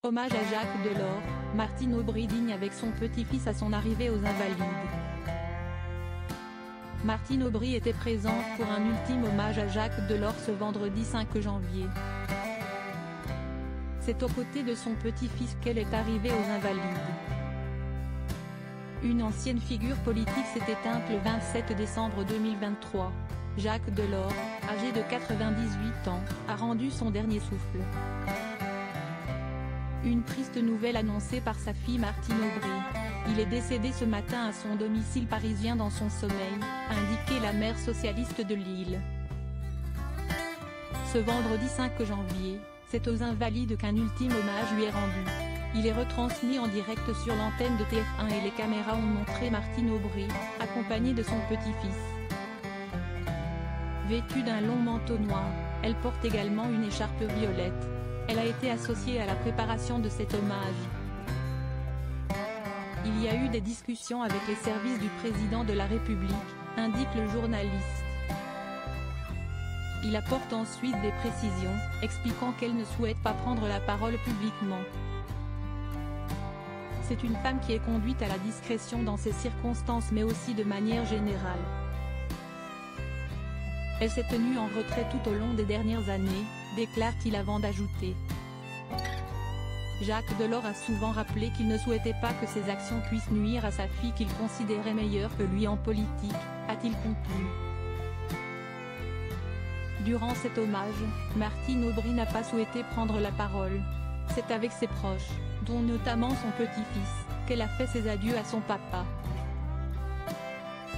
Hommage à Jacques Delors, Martine Aubry digne avec son petit-fils à son arrivée aux Invalides. Martine Aubry était présente pour un ultime hommage à Jacques Delors ce vendredi 5 janvier. C'est aux côtés de son petit-fils qu'elle est arrivée aux Invalides. Une ancienne figure politique s'est éteinte le 27 décembre 2023. Jacques Delors, âgé de 98 ans, a rendu son dernier souffle. Une triste nouvelle annoncée par sa fille Martine Aubry. Il est décédé ce matin à son domicile parisien dans son sommeil, a indiqué la maire socialiste de Lille. Ce vendredi 5 janvier, c'est aux Invalides qu'un ultime hommage lui est rendu. Il est retransmis en direct sur l'antenne de TF1 et les caméras ont montré Martine Aubry, accompagnée de son petit-fils. Vêtue d'un long manteau noir, elle porte également une écharpe violette. Elle a été associée à la préparation de cet hommage. Il y a eu des discussions avec les services du président de la République, indique le journaliste. Il apporte ensuite des précisions, expliquant qu'elle ne souhaite pas prendre la parole publiquement. C'est une femme qui est conduite à la discrétion dans ces circonstances mais aussi de manière générale. Elle s'est tenue en retrait tout au long des dernières années, déclare-t-il avant d'ajouter. Jacques Delors a souvent rappelé qu'il ne souhaitait pas que ses actions puissent nuire à sa fille qu'il considérait meilleure que lui en politique, a-t-il conclu. Durant cet hommage, Martine Aubry n'a pas souhaité prendre la parole. C'est avec ses proches, dont notamment son petit-fils, qu'elle a fait ses adieux à son papa.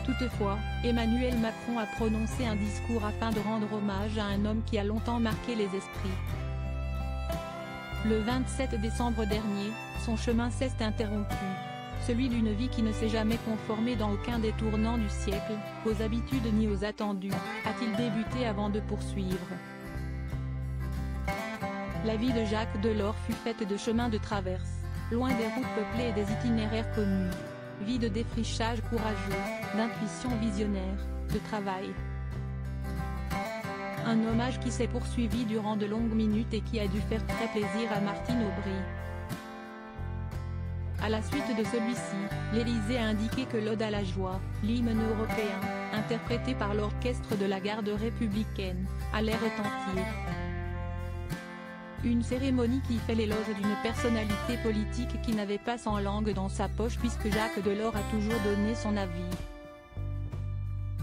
Toutefois, Emmanuel Macron a prononcé un discours afin de rendre hommage à un homme qui a longtemps marqué les esprits. Le 27 décembre dernier, son chemin s'est interrompu. Celui d'une vie qui ne s'est jamais conformée dans aucun des tournants du siècle, aux habitudes ni aux attendus, a-t-il débuté avant de poursuivre. La vie de Jacques Delors fut faite de chemins de traverse, loin des routes peuplées et des itinéraires connus. Vie de défrichage courageux, d'intuition visionnaire, de travail. Un hommage qui s'est poursuivi durant de longues minutes et qui a dû faire très plaisir à Martine Aubry. À la suite de celui-ci, l'Élysée a indiqué que l'Ode à la joie, l'hymne européen, interprété par l'orchestre de la garde républicaine, allait retentir. Une cérémonie qui fait l'éloge d'une personnalité politique qui n'avait pas 100 langues dans sa poche puisque Jacques Delors a toujours donné son avis.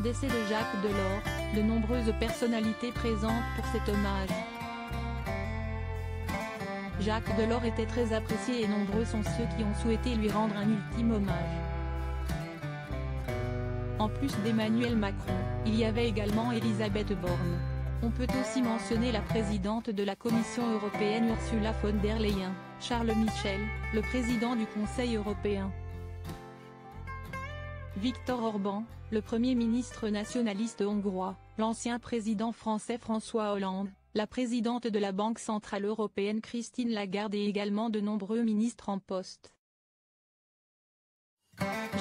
Décès de Jacques Delors, de nombreuses personnalités présentes pour cet hommage. Jacques Delors était très apprécié et nombreux sont ceux qui ont souhaité lui rendre un ultime hommage. En plus d'Emmanuel Macron, il y avait également Elisabeth Borne. On peut aussi mentionner la présidente de la Commission européenne Ursula von der Leyen, Charles Michel, le président du Conseil européen. Viktor Orban, le Premier ministre nationaliste hongrois, l'ancien président français François Hollande, la présidente de la Banque centrale européenne Christine Lagarde et également de nombreux ministres en poste.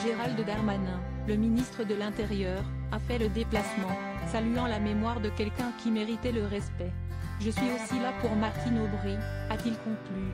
Gérald Darmanin, le ministre de l'Intérieur, a fait le déplacement, saluant la mémoire de quelqu'un qui méritait le respect. Je suis aussi là pour Martine Aubry, a-t-il conclu.